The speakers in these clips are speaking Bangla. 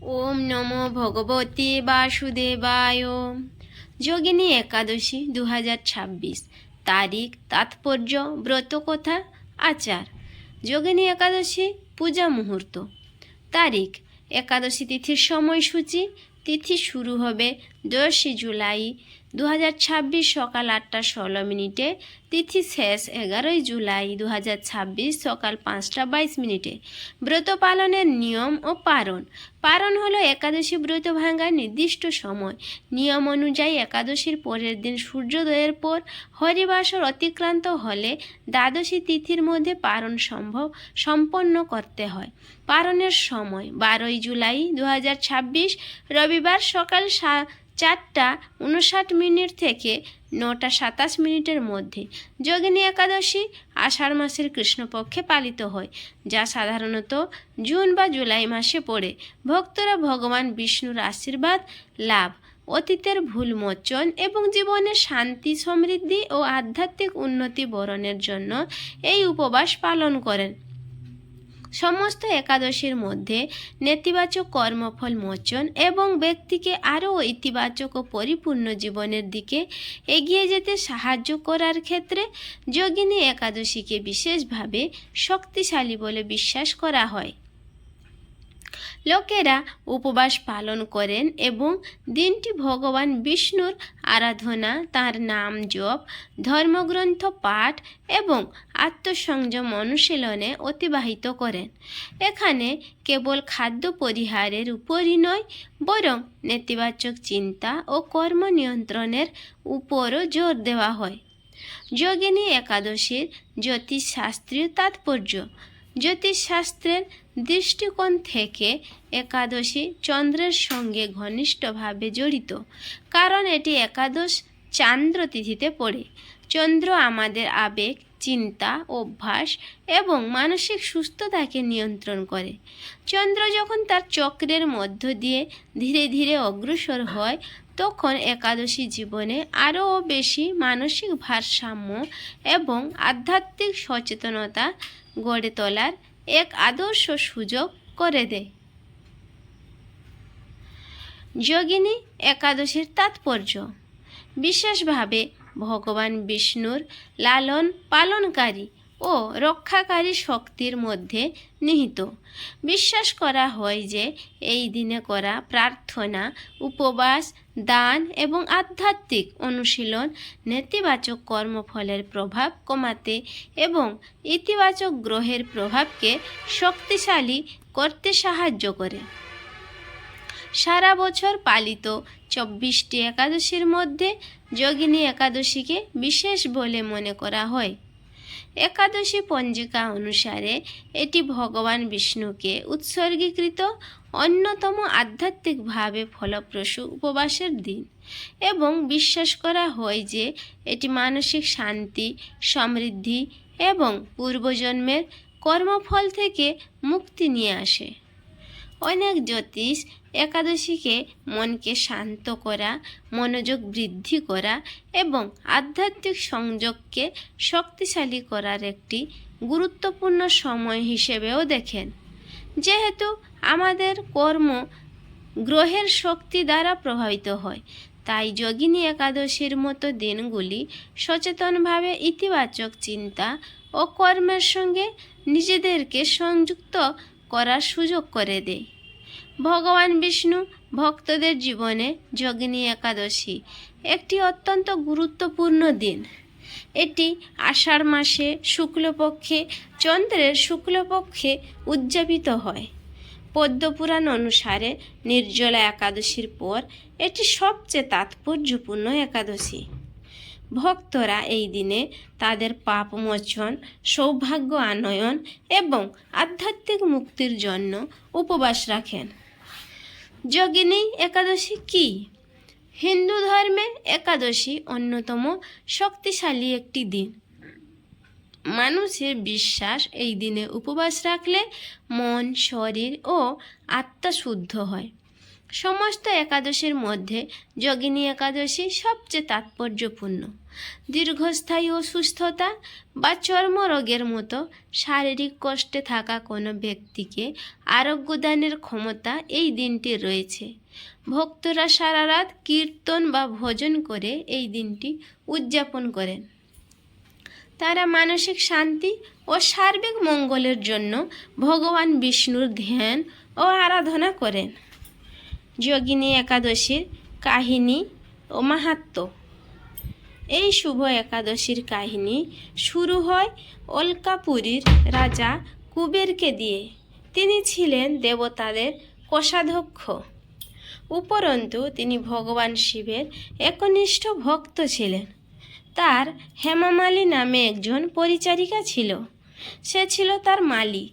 ওম নমো ভগবতে বাসুদেবায়। যোগিনী একাদশী 2026। তারিখ, তাৎপর্য, ব্রতকথা, আচার। যোগিনী একাদশী পূজা মুহূর্ত। তারিখ, একাদশী তিথির সময়সূচি। তিথি শুরু হবে 10 জুলাই 2026 সকাল 8:16। তিথি শেষ 11 জুলাই 2026 সকাল 5:22। ব্রত পালনের নিয়ম ও পারণ। পারণ হলো একাদশী ব্রত ভাঙার নির্দিষ্ট সময়। নিয়ম অনুযায়ী একাদশীর পরের দিন সূর্যোদয়ের পর হরিবাসর অতিক্রান্ত হলে দ্বাদশী তিথির মধ্যে পারণ সম্পন্ন করতে হয়। পারণের সময় 12 জুলাই 2026 রবিবার সকাল 4:59 থেকে 9:27 মধ্যে। যোগিনী একাদশী আষাঢ় মাসের কৃষ্ণপক্ষে পালিত হয়, যা সাধারণত জুন বা জুলাই মাসে পড়ে। ভক্তরা ভগবান বিষ্ণুর আশীর্বাদ লাভ, অতীতের ভুল মোচন এবং জীবনের শান্তি, সমৃদ্ধি ও আধ্যাত্মিক উন্নতি বরণের জন্য এই উপবাস পালন করেন। সমস্ত একাদশীর মধ্যে নেতিবাচক কর্মফল মোচন এবং ব্যক্তিকে আরও ইতিবাচক ও পরিপূর্ণ জীবনের দিকে এগিয়ে যেতে সাহায্য করার ক্ষেত্রে যোগিনী একাদশীকে বিশেষভাবে শক্তিশালী বলে বিশ্বাস করা হয়। লোকেরা উপবাস পালন করেন এবং দিনটি ভগবান বিষ্ণুর আরাধনা, তাঁর নাম জপ, ধর্মগ্রন্থ পাঠ এবং আত্মসংযম অনুশীলনে অতিবাহিত করেন। এখানে কেবল খাদ্য পরিহারের উপরই নয়, বরং নেতিবাচক চিন্তা ও কর্ম নিয়ন্ত্রণের উপরও জোর দেওয়া হয়। যোগিনী একাদশীর জ্যোতিষশাস্ত্রীয় তাৎপর্য। জ্যোতিষশাস্ত্রের দৃষ্টিকোণ থেকে একাদশী চন্দ্রের সঙ্গে ঘনিষ্ঠভাবে জড়িত, কারণ এটি একাদশ চান্দ্র তিথিতে পড়ে। চন্দ্র আমাদের আবেগ, চিন্তা, অভ্যাস এবং মানসিক সুস্থতাকে নিয়ন্ত্রণ করে। চন্দ্র যখন তার চক্রের মধ্য দিয়ে ধীরে ধীরে অগ্রসর হয়, তখন একাদশী জীবনে আরও বেশি মানসিক ভারসাম্য এবং আধ্যাত্মিক সচেতনতা গড়ে তোলার এক আদর্শ সুযোগ করে দেয়। যোগিনী একাদশীর তাৎপর্য বিশেষভাবে ভগবান বিষ্ণুর লালন পালনকারী ও রক্ষাকারী শক্তির মধ্যে নিহিত। বিশ্বাস করা হয় যে এই দিনে করা প্রার্থনা, উপবাস, দান এবং আধ্যাত্মিক অনুশীলন নেতিবাচক কর্মফলের প্রভাব কমাতে এবং ইতিবাচক গ্রহের প্রভাবকে শক্তিশালী করতে সাহায্য করে। সারা বছর পালিত 24টি একাদশীর মধ্যে যোগিনী একাদশীকে বিশেষ বলে মনে করা হয়। একাদশী পঞ্জিকা অনুসারে এটি ভগবান বিষ্ণুকে উৎসর্গীকৃত অন্যতম আধ্যাত্মিকভাবে ফলপ্রসূ উপবাসের দিন এবং বিশ্বাস করা হয় যে এটি মানসিক শান্তি, সমৃদ্ধি এবং পূর্বজন্মের কর্মফল থেকে মুক্তি নিয়ে আসে। অনেক জ্যোতিষ একাদশীকে মনকে শান্ত করা, মনোযোগ বৃদ্ধি করা এবং আধ্যাত্মিক সংযোগকে শক্তিশালী করার একটি গুরুত্বপূর্ণ সময় হিসেবেও দেখেন। যেহেতু আমাদের কর্ম গ্রহের শক্তি দ্বারা প্রভাবিত হয়, তাই যোগিনী একাদশীর মতো দিনগুলি সচেতনভাবে ইতিবাচক চিন্তা ও কর্মের সঙ্গে নিজেদেরকে সংযুক্ত করার সুযোগ করে দেয়। ভগবান বিষ্ণু ভক্তদের জীবনে যোগিনী একাদশী একটি অত্যন্ত গুরুত্বপূর্ণ দিন। এটি আষাঢ় মাসে শুক্লপক্ষে চন্দ্রের শুক্লপক্ষে উদযাপিত হয়। পদ্মপুরাণ অনুসারে নির্জলা একাদশীর পর এটি সবচেয়ে তাৎপর্যপূর্ণ একাদশী। ভক্তরা এই দিনে তাদের পাপ মোচন, সৌভাগ্য আনয়ন এবং আধ্যাত্মিক মুক্তির জন্য উপবাস রাখেন। যোগিনী একাদশী কি? হিন্দু ধর্মে একাদশী অন্যতম শক্তিশালী একটি দিন। মানুষের বিশ্বাস এই দিনে উপবাস রাখলে মন, শরীর ও আত্মা শুদ্ধ হয়। সমস্ত একাদশীর মধ্যে যোগিনী একাদশী সবচেয়ে তাৎপর্যপূর্ণ। দীর্ঘস্থায়ী অসুস্থতা বা চর্মরোগের মতো শারীরিক কষ্টে থাকা কোনো ব্যক্তিকে আরোগ্যদানের ক্ষমতা এই দিনটির রয়েছে। ভক্তরা সারা রাত কীর্তন বা ভজন করে এই দিনটি উদযাপন করেন। তারা মানসিক শান্তি ও সার্বিক মঙ্গলের জন্য ভগবান বিষ্ণুর ধ্যান ও আরাধনা করেন। যোগিনী একাদশীর কাহিনী ও মাহাত্ম্য। এই শুভ একাদশীর কাহিনী শুরু হয় অলকাপুরীর রাজা কুবেরকে দিয়ে। তিনি ছিলেন দেবতাদের কোষাধ্যক্ষ। উপরন্তু তিনি ভগবান শিবের একনিষ্ঠ ভক্ত ছিলেন। তার হেমামালী নামে একজন পরিচারিকা ছিল। সে ছিল তার মালি।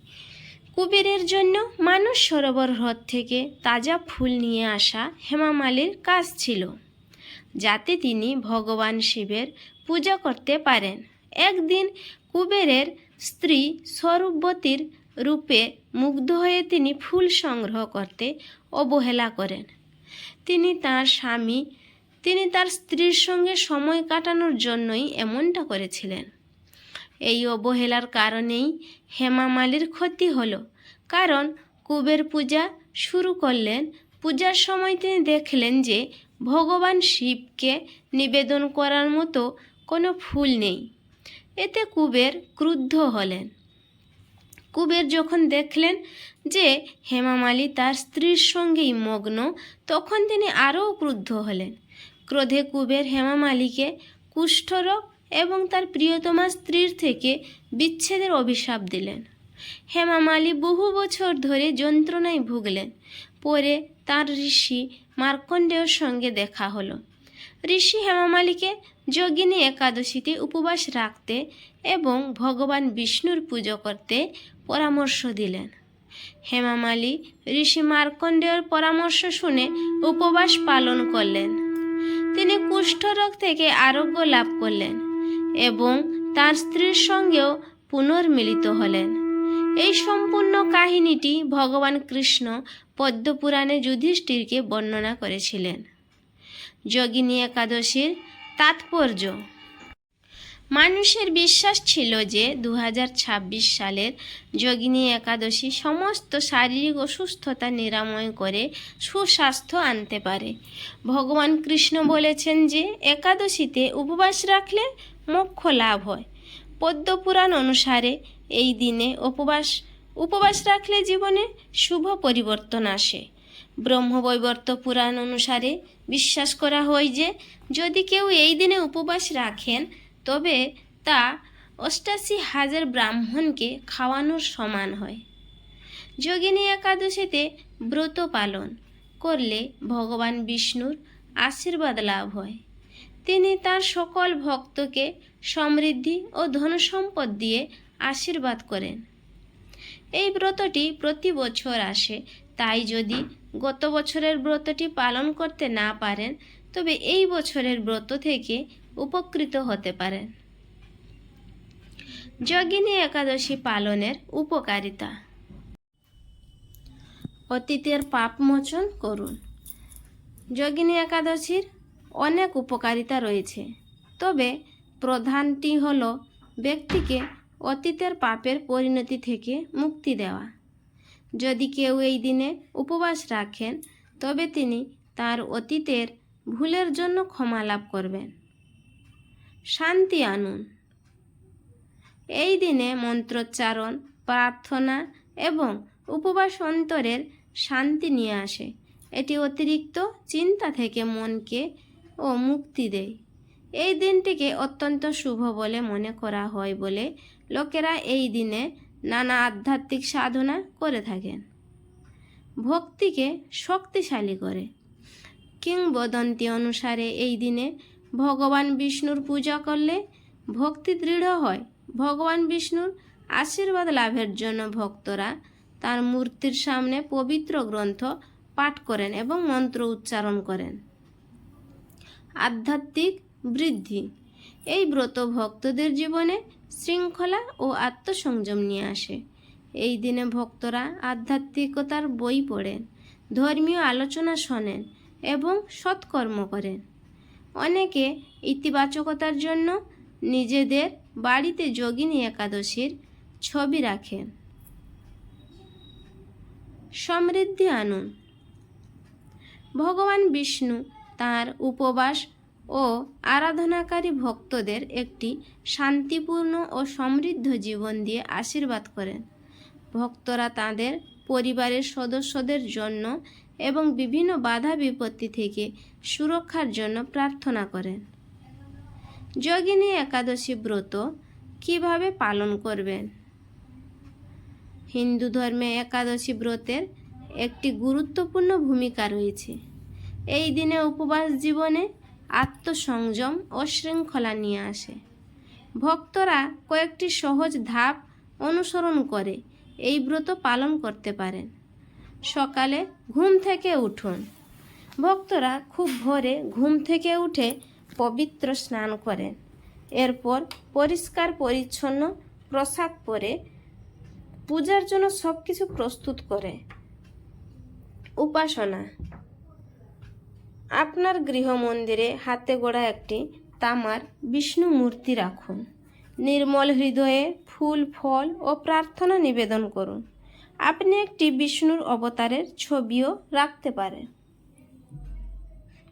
কুবেরের জন্য মানস সরোবর হ্রদ থেকে তাজা ফুল নিয়ে আসা হেমামালীর কাজ ছিল, যাতে তিনি ভগবান শিবের পূজা করতে পারেন। একদিন কুবেরের স্ত্রী স্বরূপবতীর রূপে মুগ্ধ হয়ে তিনি ফুল সংগ্রহ করতে অবহেলা করেন। তিনি তার স্ত্রীর সঙ্গে সময় কাটানোর জন্যই এমনটা করেছিলেন। এই অবহেলার কারণেই হেমামালীর ক্ষতি হলো, কারণ কুবের পূজা শুরু করলেন। পূজার সময় তিনি দেখলেন যে ভগবান শিবকে নিবেদন করার মতো কোনো ফুল নেই। এতে কুবের ক্রুদ্ধ হলেন। কুবের যখন দেখলেন যে হেমামালী তার স্ত্রীর সঙ্গেই মগ্ন, তখন তিনি আরও ক্রুদ্ধ হলেন। ক্রোধে কুবের হেমামালীকে কুষ্ঠরোগ এবং তার প্রিয়তমা স্ত্রীর থেকে বিচ্ছেদের অভিশাপ দিলেন। হেমামালী বহু বছর ধরে যন্ত্রণায় ভুগলেন। পরে তার ঋষি মার্কণ্ডেয়র সঙ্গে দেখা হলো। ঋষি হেমামালীকে যোগিনী একাদশীতে উপবাস রাখতে এবং ভগবান বিষ্ণুর পুজো করতে পরামর্শ দিলেন। হেমামালী ঋষি মার্কণ্ডেয়র পরামর্শ শুনে উপবাস পালন করলেন। তিনি কুষ্ঠরোগ থেকে আরোগ্য লাভ করলেন এবং তার স্ত্রীর সঙ্গেও পুনর্মিলিত হলেন। এই সম্পূর্ণ কাহিনীটি ভগবান কৃষ্ণ পদ্মপুরাণে যুধিষ্ঠিরকে বর্ণনা করেছিলেন। যোগিনী একাদশীর তাৎপর্য। মানুষের বিশ্বাস ছিল যে 2026 সালের যোগিনী একাদশী সমস্ত শারীরিক অসুস্থতা নিরাময় করে সুস্বাস্থ্য আনতে পারে। ভগবান কৃষ্ণ বলেছেন যে একাদশীতে উপবাস রাখলে মোক্ষ লাভ হয়। পদ্মপুরাণ অনুসারে এই দিনে উপবাস রাখলে জীবনে শুভ পরিবর্তন আসে। ব্রহ্মবৈবর্ত পুরাণ অনুসারে বিশ্বাস করা হয় যে যদি কেউ এই দিনে উপবাস রাখেন তবে তা ৮৮,০০০ ব্রাহ্মণকে খাওয়ানোর সমান হয়। যোগিনী একাদশীতে ব্রত পালন করলে ভগবান বিষ্ণুর আশীর্বাদ লাভ হয়। তিনি তার সকল ভক্তকে সমৃদ্ধি ও ধনসম্পদ দিয়ে আশীর্বাদ করেন। এই ব্রতটি প্রতি বছর আসে, তাই যদি গত বছরের ব্রতটি পালন করতে না পারেন তবে এই বছরের ব্রত থেকে উপকৃত হতে পারেন। যোগিনী একাদশী পালনের উপকারিতা। অতীতের পাপ মোচন করুন। যোগিনী একাদশীর অনেক উপকারিতা রয়েছে, তবে প্রধানটি হল ব্যক্তিকে অতীতের পাপের পরিণতি থেকে মুক্তি দেওয়া। যদি কেউ এই দিনে উপবাস রাখেন তবে তিনি তার অতীতের ভুলের জন্য ক্ষমা লাভ করবেন। শান্তি আনুন। এই দিনে মন্ত্রোচ্চারণ, প্রার্থনা এবং উপবাস অন্তরের শান্তি নিয়ে আসে। এটি অতিরিক্ত চিন্তা থেকে মনকে মুক্তি দেয়। এই দিনটিকে অত্যন্ত শুভ বলে মনে করা হয় বলে লোকেরা এই দিনে নানা আধ্যাত্মিক সাধনা করে থাকেন। ভক্তিকে শক্তিশালী করে। কিংবদন্তি অনুসারে এই দিনে ভগবান বিষ্ণুর পূজা করলে ভক্তি দৃঢ় হয়। ভগবান বিষ্ণুর আশীর্বাদ লাভের জন্য ভক্তরা তার মূর্তির সামনে পবিত্র গ্রন্থ পাঠ করেন এবং মন্ত্র উচ্চারণ করেন। আধ্যাত্মিক বৃদ্ধি। এই ব্রত ভক্তদের জীবনে শৃঙ্খলা ও আত্মসংযম নিয়ে আসে। এই দিনে ভক্তরা আধ্যাত্মিকতার বই পড়েন, ধর্মীয় আলোচনা শোনেন এবং সৎকর্ম করেন। অনেকে ইতিবাচকতার জন্য নিজেদের বাড়িতে যোগিনী একাদশীর ছবি রাখেন। সমৃদ্ধি আনুন। ভগবান বিষ্ণু তাঁর উপবাস ও আরাধনাকারী ভক্তদের একটি শান্তিপূর্ণ ও সমৃদ্ধ জীবন দিয়ে আশীর্বাদ করেন। ভক্তরা তাঁদের পরিবারের সদস্যদের জন্য এবং বিভিন্ন বাধা বিপত্তি থেকে সুরক্ষার জন্য প্রার্থনা করেন। যোগিনী একাদশী ব্রত কিভাবে পালন করবেন? হিন্দু ধর্মে একাদশী ব্রতের একটি গুরুত্বপূর্ণ ভূমিকা রয়েছে। এই দিনে উপবাস জীবনে আত্মসংযম ও শৃঙ্খলা নিয়ে আসে। ভক্তরা কয়েকটি সহজ ধাপ অনুসরণ করে এই ব্রত পালন করতে পারেন। সকালে ঘুম থেকে উঠুন। ভক্তরা খুব ভোরে ঘুম থেকে উঠে পবিত্র স্নান করেন। এরপর পরিষ্কার পরিচ্ছন্ন পোশাক পরে পূজার জন্য সব কিছু প্রস্তুত করে। উপাসনা। আপনার গৃহ মন্দিরে হাতে গড়া একটি তামার বিষ্ণু মূর্তি রাখুন। নির্মল হৃদয়ে ফুল, ফল ও প্রার্থনা নিবেদন করুন। আপনি একটি বিষ্ণুর অবতারের ছবিও রাখতে পারেন।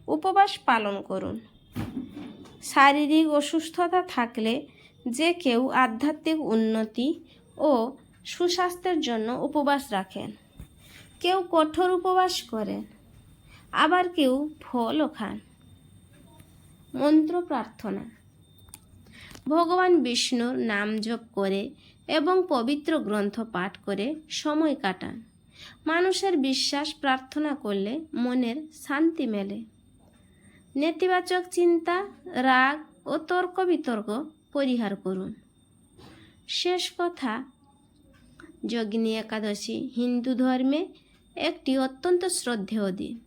উপবাস পালন করুন। শারীরিক অসুস্থতা থাকলে যে কেউ আধ্যাত্মিক উন্নতি ও সুস্বাস্থ্যের জন্য উপবাস রাখেন। কেউ কঠোর উপবাস করেন, আবার কেউ ফলও খান। মন্ত্র প্রার্থনা। ভগবান বিষ্ণুর নাম জপ করে এবং পবিত্র গ্রন্থ পাঠ করে সময় কাটান। মানুষের বিশ্বাস প্রার্থনা করলে মনের শান্তি মেলে। নেতিবাচক চিন্তা, রাগ ও তর্ক বিতর্ক পরিহার করুন। শেষ কথা, যোগিনী একাদশী হিন্দু ধর্মে একটি অত্যন্ত শ্রদ্ধেয় দিন।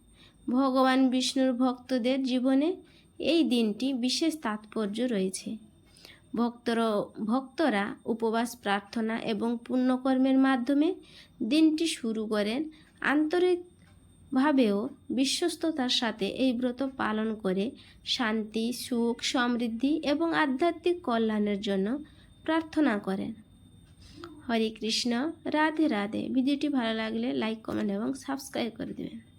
ভগবান বিষ্ণুর ভক্তদের জীবনে এই দিনটি বিশেষ তাৎপর্য রয়েছে। ভক্তরা উপবাস, প্রার্থনা এবং পুণ্যকর্মের মাধ্যমে দিনটি শুরু করেন। আন্তরিকভাবেও বিশ্বস্ততার সাথে এই ব্রত পালন করে শান্তি, সুখ, সমৃদ্ধি এবং আধ্যাত্মিক কল্যাণের জন্য প্রার্থনা করেন। হরে কৃষ্ণ, রাধে রাধে। ভিডিওটি ভালো লাগলে লাইক, কমেন্ট এবং সাবস্ক্রাইব করে দেবেন।